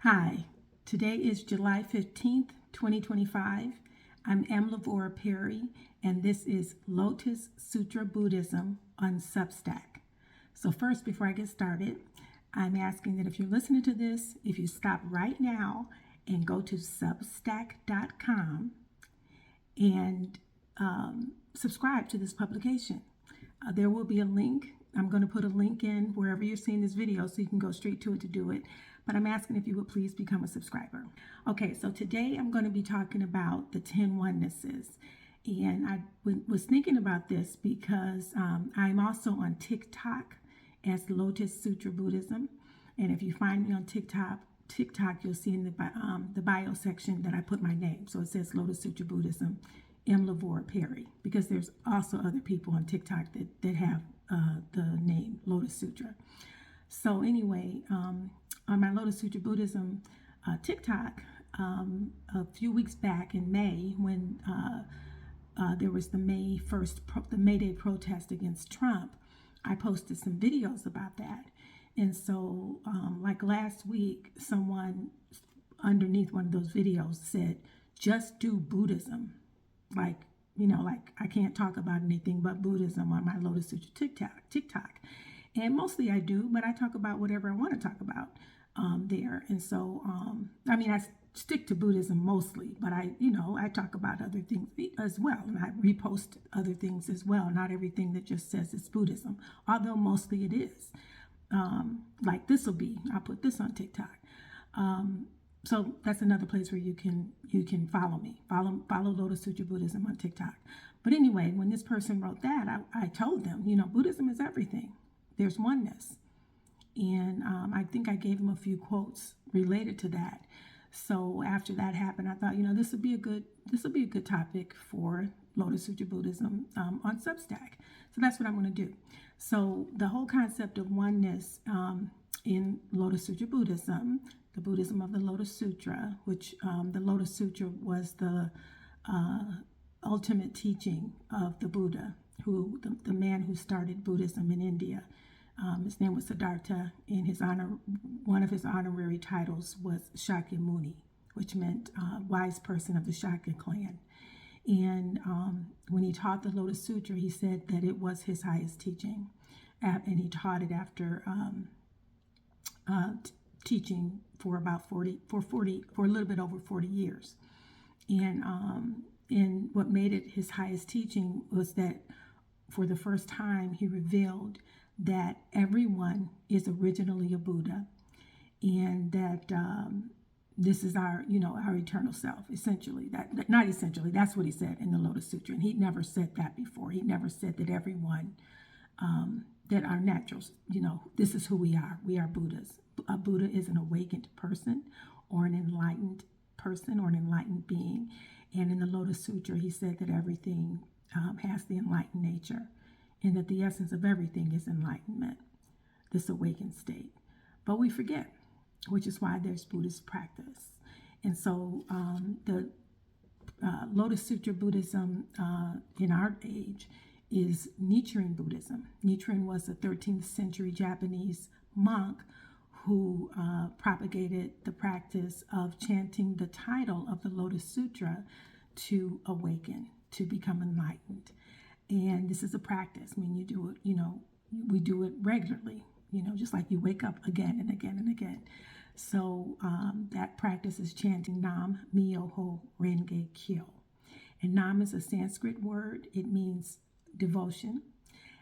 Hi, today is July 15th, 2025. I'm Amlavora Perry, and this is Lotus Sutra Buddhism on Substack. So first, before I get started, I'm asking that if you're listening to this, if you stop right now and go to substack.com and subscribe to this publication. There will be a link. I'm going to put a link in wherever you're seeing this video so you can go straight to it to do it. But I'm asking if you would please become a subscriber. Okay, so today I'm going to be talking about the 10 onenesses. And I was thinking about this because I'm also on TikTok as Lotus Sutra Buddhism. And if you find me on TikTok, you'll see in the bio section that I put my name. So it says Lotus Sutra Buddhism, Amlavora Perry, because there's also other people on TikTok that have the name Lotus Sutra. So anyway, on my Lotus Sutra Buddhism TikTok, a few weeks back in May, when there was the May Day protest against Trump, I posted some videos about that. And so, like last week, someone underneath one of those videos said, "Just do Buddhism." Like I can't talk about anything but Buddhism on my Lotus Sutra TikTok. And mostly I do, but I talk about whatever I want to talk about there. And so, I stick to Buddhism mostly, but I talk about other things as well. And I repost other things as well. Not everything that just says it's Buddhism, although mostly it is. Like I'll put this on TikTok. So that's another place where you can follow me. Follow Lotus Sutra Buddhism on TikTok. But anyway, when this person wrote that, I told them, Buddhism is everything. There's oneness. And I think I gave him a few quotes related to that. So after that happened, I thought, this would be a good topic for Lotus Sutra Buddhism on Substack. So that's what I'm going to do. So the whole concept of oneness in Lotus Sutra Buddhism, the Buddhism of the Lotus Sutra, which the Lotus Sutra was the ultimate teaching of the Buddha, the man who started Buddhism in India. His name was Siddhartha, and one of his honorary titles was Shakyamuni, which meant wise person of the Shakya clan. And when he taught the Lotus Sutra, he said that it was his highest teaching, and he taught it after teaching for a little bit over 40 years. And what made it his highest teaching was that for the first time he revealed that everyone is originally a Buddha, and that this is our eternal self, essentially. Not essentially, that's what he said in the Lotus Sutra. And he never said that before. He never said that everyone, that our naturals, this is who we are. We are Buddhas. A Buddha is an awakened person or an enlightened person or an enlightened being. And in the Lotus Sutra, he said that everything has the enlightened nature, and that the essence of everything is enlightenment, this awakened state. But we forget, which is why there's Buddhist practice. And so the Lotus Sutra Buddhism in our age is Nichiren Buddhism. Nichiren was a 13th century Japanese monk who propagated the practice of chanting the title of the Lotus Sutra to awaken, to become enlightened. And this is a practice. You do it, we do it regularly, just like you wake up again and again and again. So that practice is chanting Nam Myoho Renge Kyo. And Nam is a Sanskrit word. It means devotion.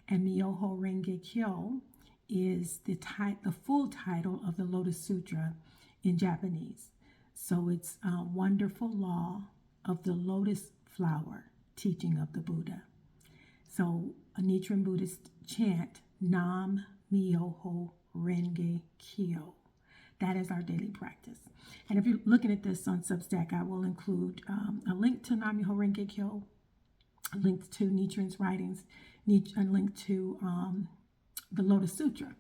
And Myoho Renge Kyo is the full title of the Lotus Sutra in Japanese. So it's a wonderful law of the lotus flower, teaching of the Buddha. So a Nichiren Buddhist chant, Nam Myoho Renge Kyo. That is our daily practice. And if you're looking at this on Substack, I will include a link to Nam Myoho Renge Kyo, a link to Nichiren's writings, a link to the Lotus Sutra.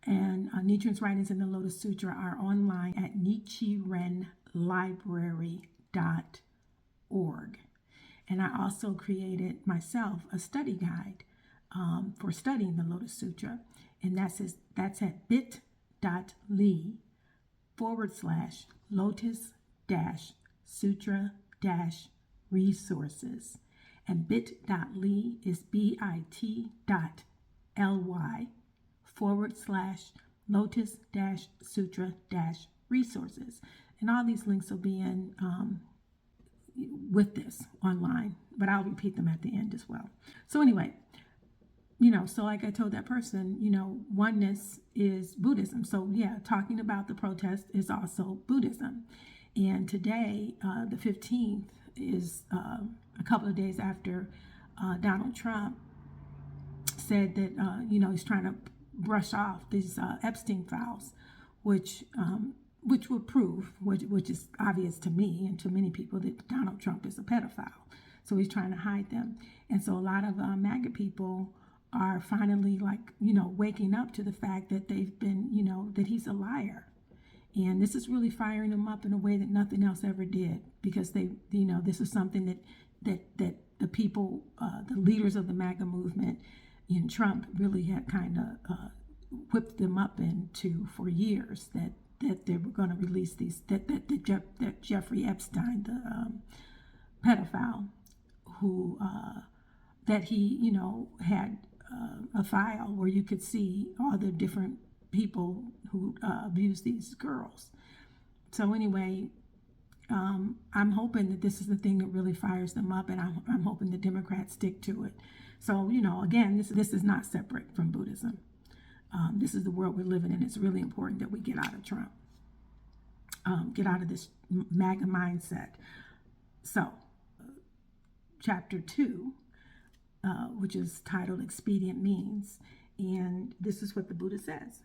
And Nichiren's writings in the Lotus Sutra are online at nichirenlibrary.org. And I also created myself a study guide for studying the Lotus Sutra. And that's at bit.ly Lotus Sutra resources. And bit.ly is bit.ly/Lotus Sutra resources. And all these links will be in with this online, but I'll repeat them at the end as well. So anyway, so like I told that person, oneness is Buddhism. So yeah, talking about the protest is also Buddhism. And today, the 15th, is a couple of days after Donald Trump said that, he's trying to brush off these Epstein files, which will prove, which is obvious to me and to many people, that Donald Trump is a pedophile. So he's trying to hide them. And so a lot of MAGA people are finally waking up to the fact that they've been, that he's a liar. And this is really firing them up in a way that nothing else ever did, because this is something that the people, the leaders of the MAGA movement in Trump really had kind of whipped them up into for years, that they were going to release these, that Jeffrey Epstein, the pedophile, who that he had a file where you could see all the different people who abuse these girls. So anyway, I'm hoping that this is the thing that really fires them up, and I'm hoping the Democrats stick to it. So, again, this is not separate from Buddhism. This is the world we're living in. It's really important that we get out of Trump, get out of this MAGA mindset. So, chapter 2, which is titled Expedient Means, and this is what the Buddha says.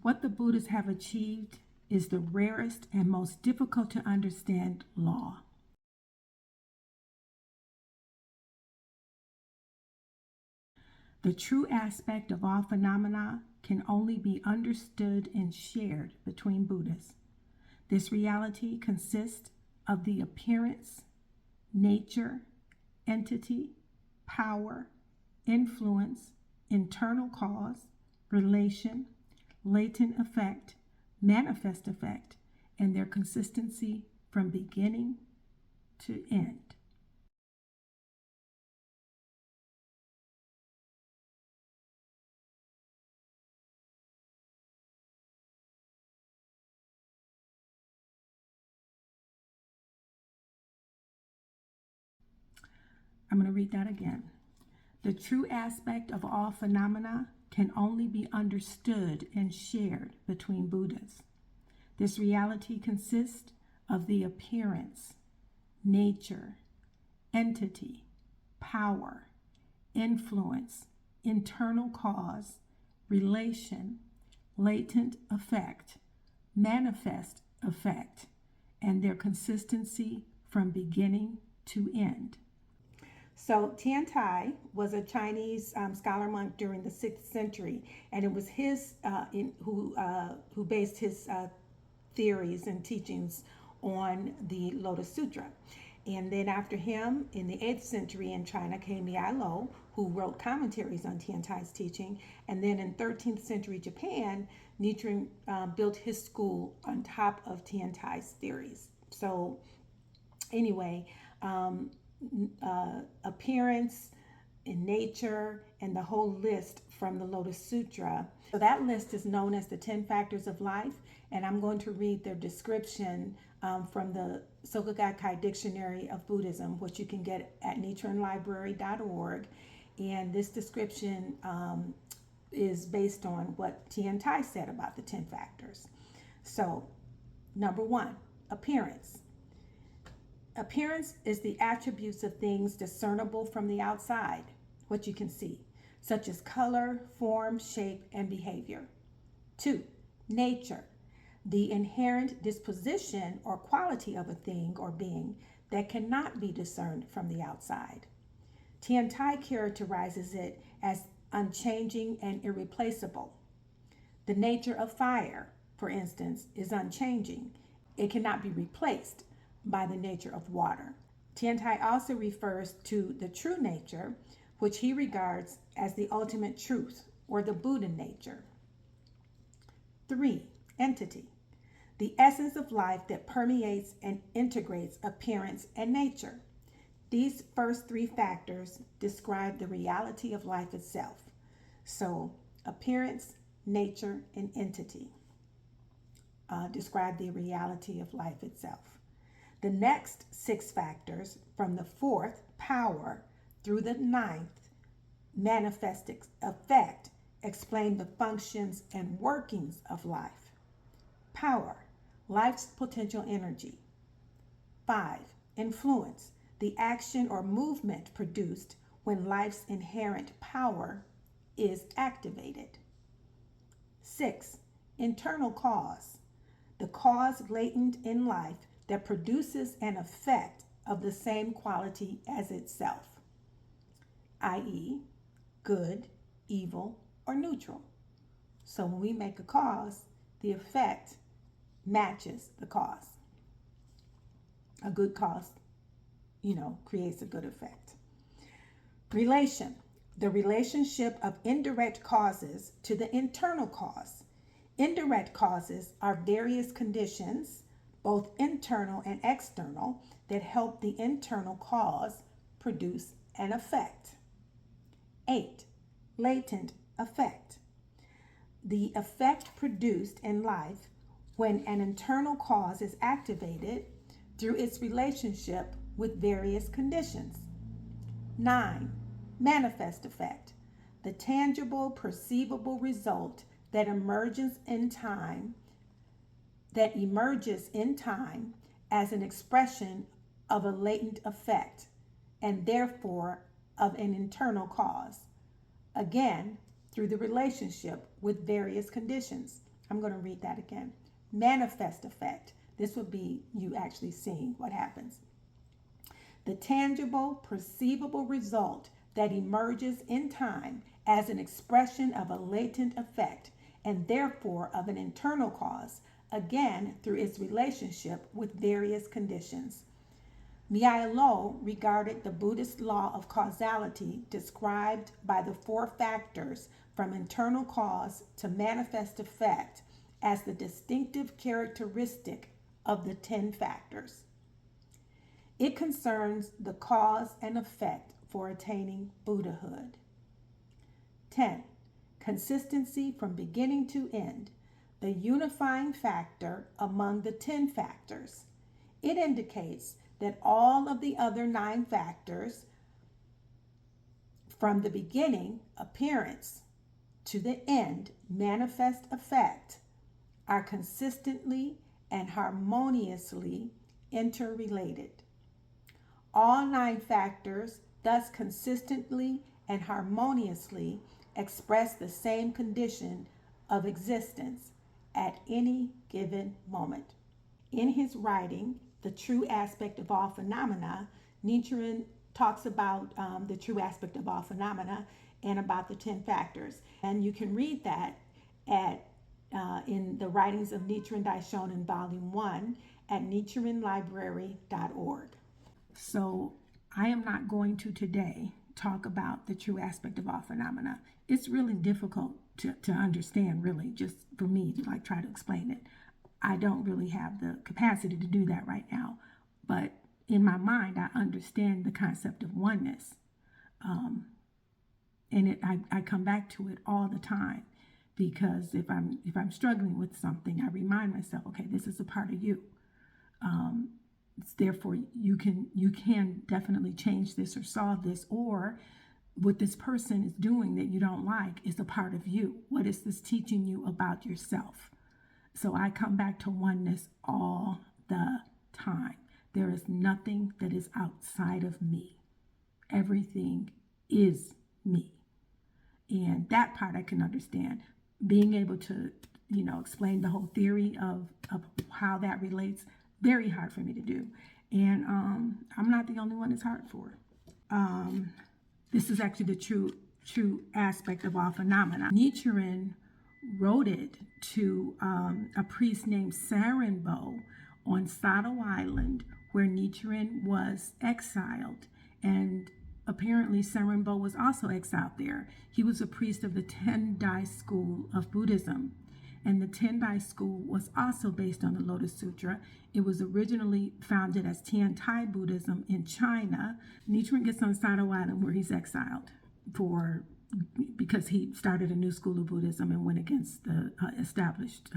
What the Buddhists have achieved is the rarest and most difficult to understand law. The true aspect of all phenomena can only be understood and shared between Buddhists. This reality consists of the appearance, nature, entity, power, influence, internal cause, relation, latent effect, manifest effect, and their consistency from beginning to end. I'm going to read that again. The true aspect of all phenomena can only be understood and shared between Buddhas. This reality consists of the appearance, nature, entity, power, influence, internal cause, relation, latent effect, manifest effect, and their consistency from beginning to end. So Tian Tai was a Chinese scholar monk during the 6th century, and it was his who based his theories and teachings on the Lotus Sutra. And then after him, in the 8th century in China, came Lo, who wrote commentaries on Tian Tai's teaching. And then in 13th century Japan, Nichiren built his school on top of Tian Tai's theories. So anyway, appearance in nature and the whole list from the Lotus Sutra. So that list is known as the 10 Factors of Life, and I'm going to read their description from the Soka Gakkai Dictionary of Buddhism, which you can get at nichirenlibrary.org. And this description is based on what Tian Tai said about the 10 factors. So, number 1, appearance. Appearance is the attributes of things discernible from the outside, what you can see, such as color, form, shape, and behavior. 2, nature, the inherent disposition or quality of a thing or being that cannot be discerned from the outside. Tian Tai characterizes it as unchanging and irreplaceable. The nature of fire, for instance, is unchanging. It cannot be replaced by the nature of water. Tian Tai also refers to the true nature, which he regards as the ultimate truth, or the Buddha nature. 3, entity. the essence of life that permeates and integrates appearance and nature. These first three factors describe the reality of life itself. So, appearance, nature, and entity describe the reality of life itself. The next six factors, from the fourth, power, through the ninth, manifest effect, explain the functions and workings of life. Power, life's potential energy. 5, influence, the action or movement produced when life's inherent power is activated. 6, internal cause, the cause latent in life that produces an effect of the same quality as itself, i.e., good, evil, or neutral. So when we make a cause, the effect matches the cause. A good cause, creates a good effect. Relation, the relationship of indirect causes to the internal cause. Indirect causes are various conditions, both internal and external, that help the internal cause produce an effect. 8, latent effect, the effect produced in life when an internal cause is activated through its relationship with various conditions. 9, manifest effect, the tangible, perceivable result that emerges in time as an expression of a latent effect and therefore of an internal cause, again through the relationship with various conditions. I'm going to read that again. Manifest effect, this would be you actually seeing what happens. The tangible, perceivable result that emerges in time as an expression of a latent effect and therefore of an internal cause, again through its relationship with various conditions. Miyalo regarded the Buddhist law of causality described by the 4 factors from internal cause to manifest effect as the distinctive characteristic of the 10 factors. It concerns the cause and effect for attaining Buddhahood. 10. Consistency from beginning to end, the unifying factor among the 10 factors. It indicates that all of the other 9 factors, from the beginning, appearance, to the end, manifest effect, are consistently and harmoniously interrelated. All 9 factors thus consistently and harmoniously express the same condition of existence at any given moment. In his writing, The True Aspect of All Phenomena, Nichiren talks about the true aspect of all phenomena and about the 10 factors. And you can read that in the writings of Nichiren Daishonin, Volume 1 at nichirenlibrary.org. So I am not going to today talk about the true aspect of all phenomena. It's really difficult to understand, really, just for me to try to explain it. I don't really have the capacity to do that right now, but in my mind, I understand the concept of oneness. I come back to it all the time, because if I'm struggling with something, I remind myself, okay, this is a part of you. Therefore, you can definitely change this or solve this, or what this person is doing that you don't like is a part of you. What is this teaching you about yourself? So I come back to oneness all the time. There is nothing that is outside of me. Everything is me. And that part I can understand. Being able to, explain the whole theory of how that relates, very hard for me to do. And I'm not the only one it's hard for. This is actually the true aspect of all phenomena. Nichiren wrote it to a priest named Sarenbo on Sado Island, where Nichiren was exiled. And apparently Sarenbo was also exiled there. He was a priest of the Tendai school of Buddhism. And the Tendai school was also based on the Lotus Sutra. It was originally founded as Tiantai Buddhism in China. Nichiren gets on Sado Island where he's exiled because he started a new school of Buddhism and went against the established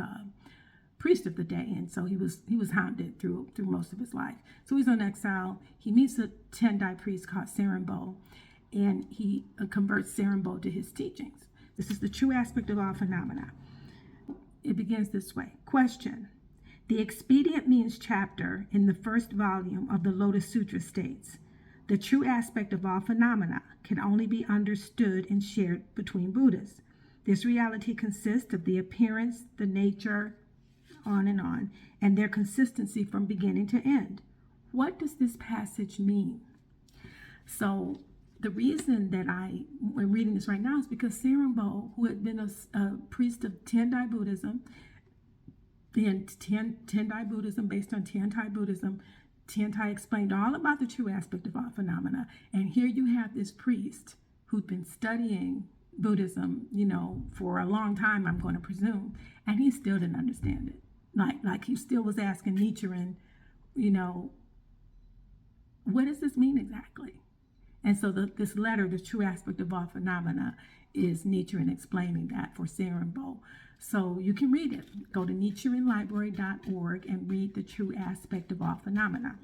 priest of the day, and so he was hounded through most of his life. So he's on exile. He meets a Tendai priest called Sarenbo, and he converts Sarenbo to his teachings. This is the true aspect of all phenomena. It begins this way. Question. The Expedient Means chapter in the first volume of the Lotus Sutra states, the true aspect of all phenomena can only be understood and shared between Buddhas. This reality consists of the appearance, the nature, on, and their consistency from beginning to end. What does this passage mean? So the reason that I'm reading this right now is because Sarenbo, who had been a priest of Tendai Buddhism, Tendai Buddhism based on Tiantai Buddhism, Tiantai explained all about the true aspect of all phenomena. And here you have this priest who'd been studying Buddhism, for a long time, I'm going to presume, and he still didn't understand it. Like he still was asking Nichiren, what does this mean exactly? And so this letter, the true aspect of all phenomena, is Nichiren explaining that for Sarenbo. So you can read it. Go to nichirenlibrary.org and read the true aspect of all phenomena.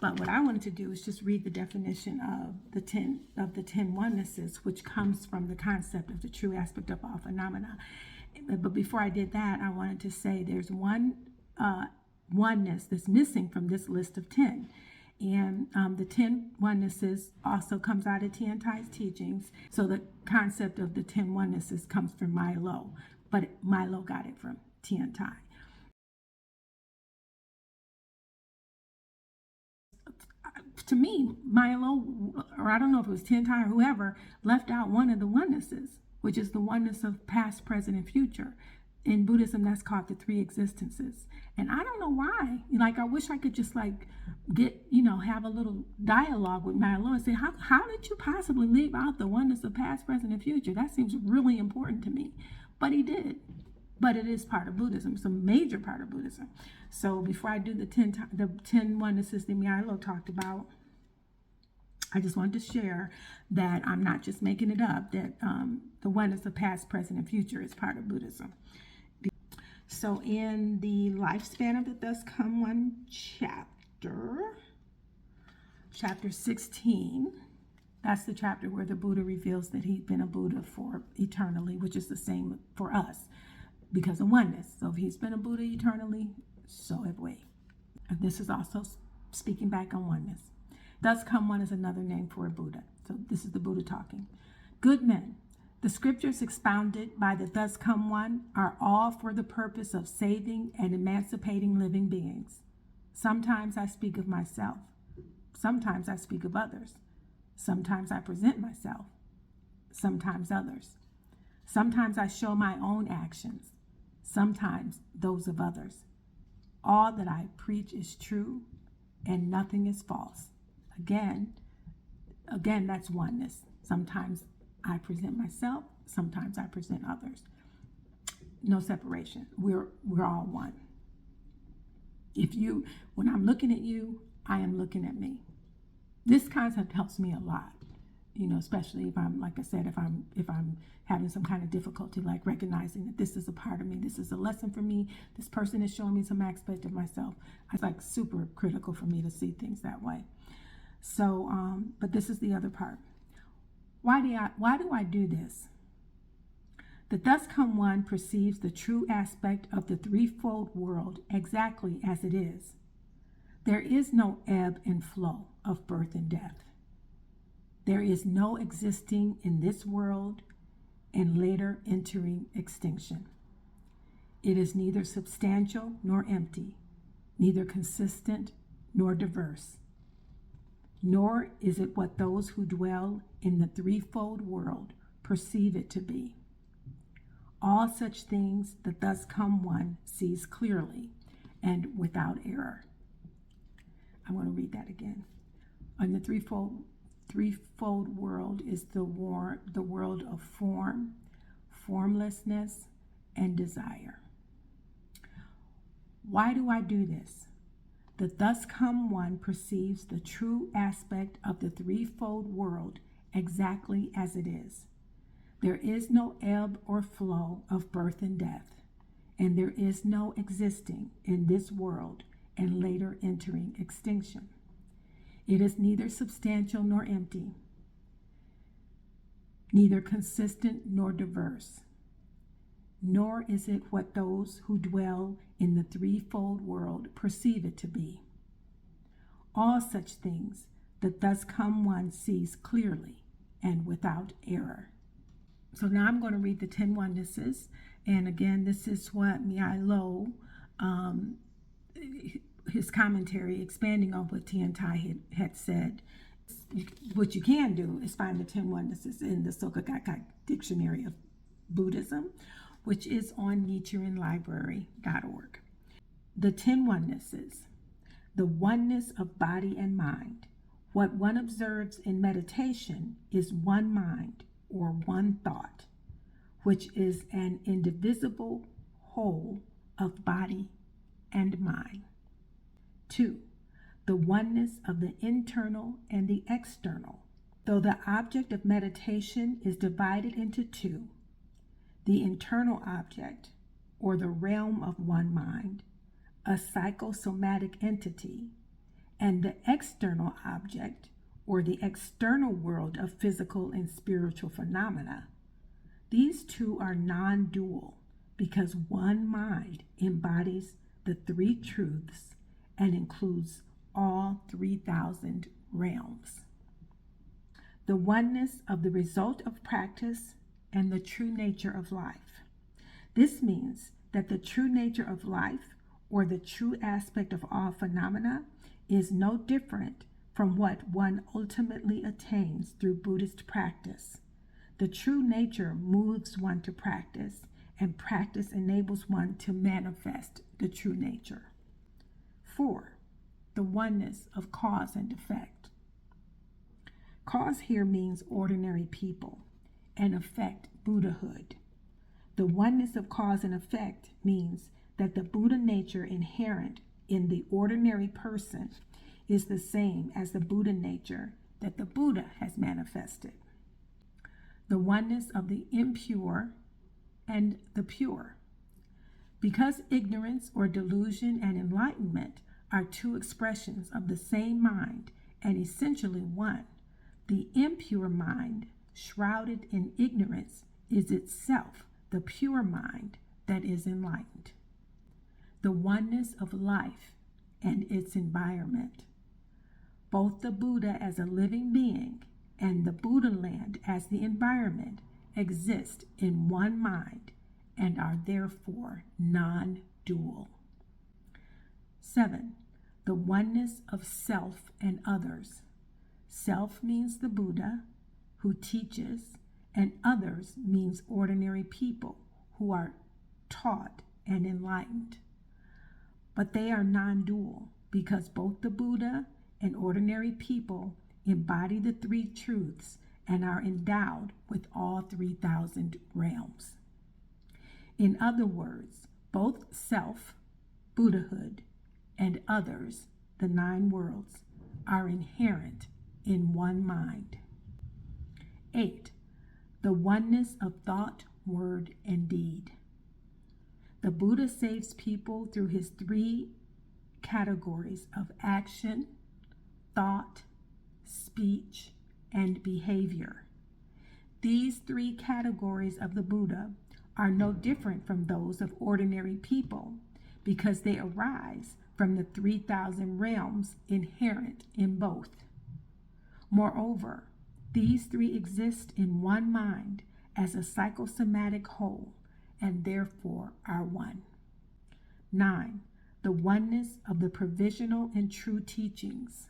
But what I wanted to do is just read the definition of the 10 onenesses, which comes from the concept of the true aspect of all phenomena. But before I did that, I wanted to say there's one oneness that's missing from this list of 10. And the 10 onenesses also comes out of Tiantai's teachings. So the concept of the 10 onenesses comes from Milo, but Milo got it from Tiantai. To me, Milo, or I don't know if it was Tiantai or whoever, left out one of the onenesses, which is the oneness of past, present, and future. In Buddhism, that's called the three existences. And I don't know why. I wish I could just get, have a little dialogue with Milo and say, how did you possibly leave out the oneness of past, present, and future? That seems really important to me. But he did. But it is part of Buddhism. It's a major part of Buddhism. So before I do the 10 onenesses that Milo talked about, I just wanted to share that I'm not just making it up, that the oneness of past, present, and future is part of Buddhism. So in the lifespan of the Thus Come One chapter 16, that's the chapter where the Buddha reveals that he's been a Buddha for eternally, which is the same for us because of oneness. So if he's been a Buddha eternally, so have we. And this is also speaking back on oneness. Thus Come One is another name for a Buddha. So this is the Buddha talking. Good men, the scriptures expounded by the Thus Come One are all for the purpose of saving and emancipating living beings. Sometimes I speak of myself. Sometimes I speak of others. Sometimes I present myself. Sometimes others. Sometimes I show my own actions. Sometimes those of others. All that I preach is true and nothing is false. Again, that's oneness. Sometimes I present myself, sometimes I present others. No separation. We're all one. When I'm looking at you, I am looking at me. This concept helps me a lot, especially if I'm, like I said, if I'm having some kind of difficulty, like recognizing that this is a part of me, this is a lesson for me, this person is showing me some aspect of myself. It's super critical for me to see things that way. So, but this is the other part. Why do I do this? The Thus Come One perceives the true aspect of the threefold world exactly as it is. There is no ebb and flow of birth and death. There is no existing in this world and later entering extinction. It is neither substantial nor empty, neither consistent nor diverse. Nor is it what those who dwell in the threefold world perceive it to be. All such things the Thus Come One sees clearly and without error. I'm going to read that again. And the threefold world is the world of form, formlessness, and desire. Why do I do this? The thus come one perceives the true aspect of the threefold world exactly as it is. There is no ebb or flow of birth and death, and there is no existing in this world and later entering extinction. It is neither substantial nor empty, neither consistent nor diverse, nor is it what those who dwell in the threefold world perceive it to be. All such things the thus come one sees clearly and without error. So now I'm going to read the 10 Onenesses. And again, this is what Mialo, his commentary, expanding on what Tian Tai had said. What you can do is find the 10 Onenesses in the Soka Gakkai Dictionary of Buddhism, which is on nichirenlibrary.org. The 10 Onenesses. The oneness of body and mind. What one observes in meditation is one mind or one thought, which is an indivisible whole of body and mind. 2. The oneness of the internal and the external. Though the object of meditation is divided into two, the internal object, or the realm of one mind, a psychosomatic entity, and the external object, or the external world of physical and spiritual phenomena, these two are non-dual because one mind embodies the three truths and includes all 3,000 realms. The oneness of the result of practice and the true nature of life. This means that the true nature of life, or the true aspect of all phenomena, is no different from what one ultimately attains through Buddhist practice. The true nature moves one to practice, and practice enables one to manifest the true nature. 4. The oneness of cause and effect. Cause here means ordinary people, and effect Buddhahood. The oneness of cause and effect means that the Buddha nature inherent in the ordinary person is the same as the Buddha nature that the Buddha has manifested. The oneness of the impure and the pure. Because ignorance or delusion and enlightenment are two expressions of the same mind and essentially one, the impure mind, shrouded in ignorance, is itself the pure mind that is enlightened. The oneness of life and its environment. Both the Buddha as a living being and the Buddha land as the environment exist in one mind and are therefore non-dual. 7. The oneness of self and others. Self means the Buddha, who teaches, and others means ordinary people who are taught and enlightened. But they are non-dual because both the Buddha and ordinary people embody the three truths and are endowed with all 3,000 realms. In other words, both self, Buddhahood, and others, the 9 worlds, are inherent in one mind. 8. The oneness of thought, word, and deed. The Buddha saves people through his 3 categories of action, thought, speech, and behavior. These 3 categories of the Buddha are no different from those of ordinary people because they arise from the 3,000 realms inherent in both. Moreover, these 3 exist in one mind as a psychosomatic whole and therefore are one. 9. The oneness of the provisional and true teachings.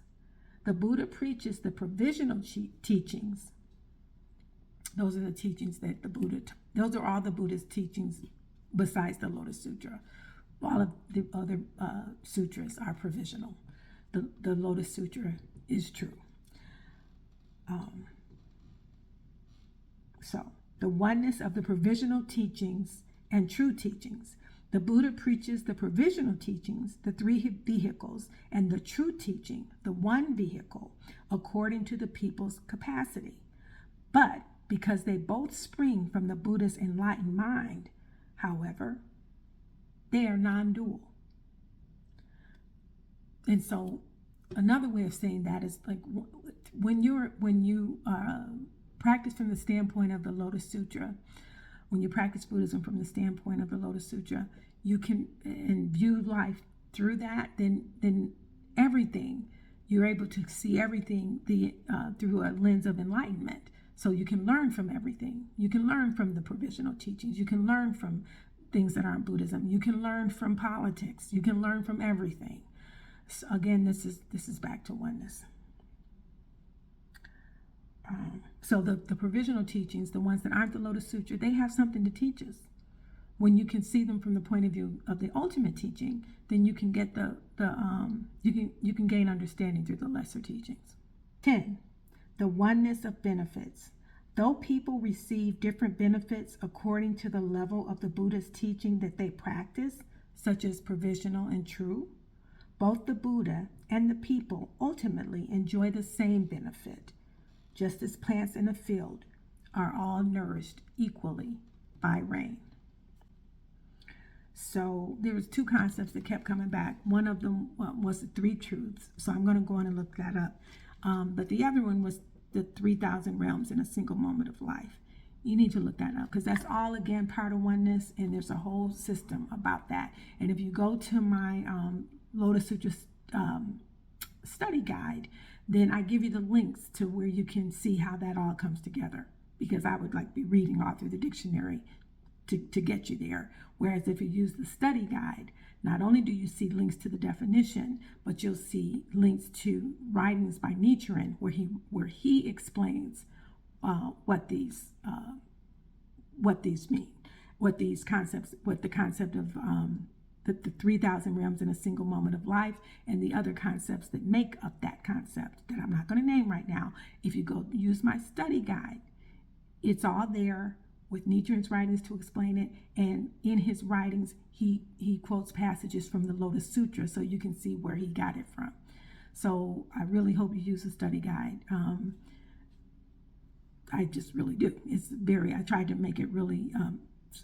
The Buddha preaches the provisional teachings. Those are the teachings that those are all the Buddha's teachings besides the Lotus Sutra. All of the other sutras are provisional. The Lotus Sutra is true. So, the oneness of the provisional teachings and true teachings. The Buddha preaches the provisional teachings, the three vehicles, and the true teaching, the one vehicle, according to the people's capacity. But because they both spring from the Buddha's enlightened mind, however, they are non-dual. And so another way of saying that is like when you practice from the standpoint of the Lotus Sutra, when you practice Buddhism from the standpoint of the Lotus Sutra, you can and view life through that. Then everything, you're able to see everything through a lens of enlightenment. So you can learn from everything. You can learn from the provisional teachings. You can learn from things that aren't Buddhism. You can learn from politics. You can learn from everything. So again, this is back to oneness. So the provisional teachings, the ones that aren't the Lotus Sutra, they have something to teach us. When you can see them from the point of view of the ultimate teaching, then you can get you can gain understanding through the lesser teachings. 10. The oneness of benefits. Though people receive different benefits according to the level of the Buddha's teaching that they practice, such as provisional and true, both the Buddha and the people ultimately enjoy the same benefit, just as plants in a field are all nourished equally by rain. So there was two concepts that kept coming back. One of them was the three truths. So I'm going to go on and look that up. But the other one was the 3,000 realms in a single moment of life. You need to look that up because that's all, again, part of oneness, and there's a whole system about that. And if you go to my Lotus Sutra study guide, then I give you the links to where you can see how that all comes together, because I would be reading all through the dictionary to get you there. Whereas if you use the study guide, not only do you see links to the definition, but you'll see links to writings by Nichiren where he explains what these mean, what the concept of the 3,000 realms in a single moment of life, and the other concepts that make up that concept that I'm not going to name right now. If you go use my study guide, it's all there with Nichiren's writings to explain it, and in his writings he quotes passages from the Lotus Sutra so you can see where he got it from. So I really hope you use the study guide. I just really do. I tried to make it really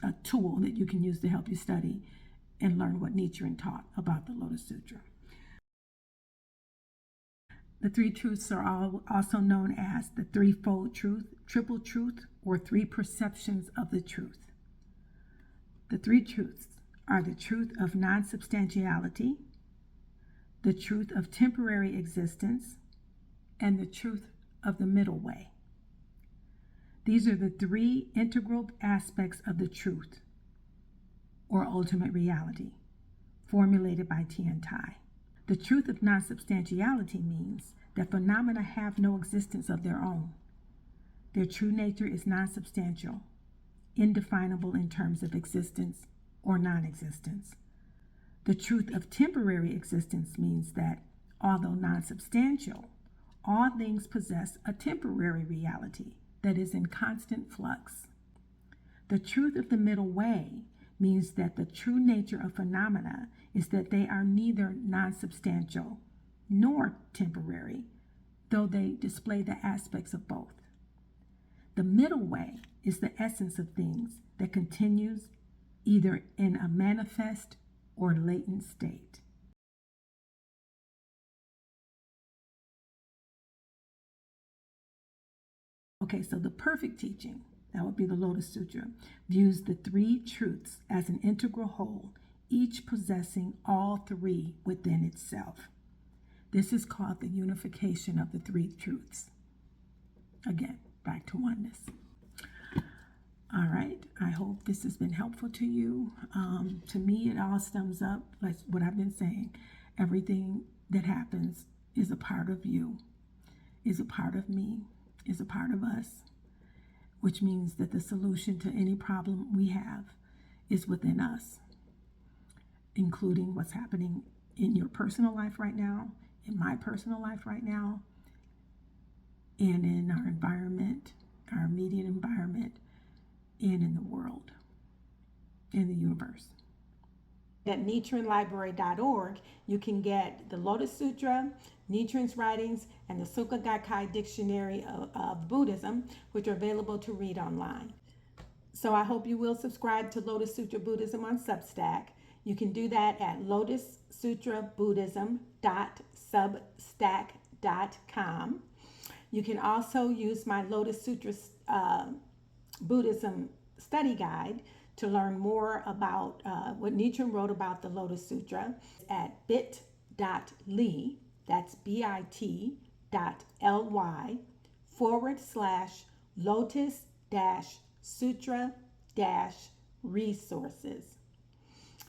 a tool that you can use to help you study and learn what Nichiren taught about the Lotus Sutra. The three truths are also known as the threefold truth, triple truth, or three perceptions of the truth. The three truths are the truth of non-substantiality, the truth of temporary existence, and the truth of the middle way. These are the three integral aspects of the truth, or ultimate reality, formulated by Tian Tai. The truth of non-substantiality means that phenomena have no existence of their own. Their true nature is non-substantial, indefinable in terms of existence or non-existence. The truth of temporary existence means that, although non-substantial, all things possess a temporary reality that is in constant flux. The truth of the middle way means that the true nature of phenomena is that they are neither non-substantial nor temporary, though they display the aspects of both. The middle way is the essence of things that continues either in a manifest or latent state. Okay, so the perfect teaching, that would be the Lotus Sutra, views the three truths as an integral whole, each possessing all three within itself. This is called the unification of the three truths. Again, back to oneness. All right, I hope this has been helpful to you. To me, it all sums up like what I've been saying. Everything that happens is a part of you, is a part of me, is a part of us, which means that the solution to any problem we have is within us, including what's happening in your personal life right now, in my personal life right now, and in our environment, our immediate environment, and in the world. in the universe. At NichirenLibrary.org, you can get the Lotus Sutra, Nichiren's writings, and the Soka Gakkai Dictionary of Buddhism, which are available to read online. So I hope you will subscribe to Lotus Sutra Buddhism on Substack. You can do that at lotussutrabuddhism.substack.com. You can also use my Lotus Sutra Buddhism study guide to learn more about what Nichiren wrote about the Lotus Sutra at bit.ly, that's bit.ly/Lotus-Sutra-resources.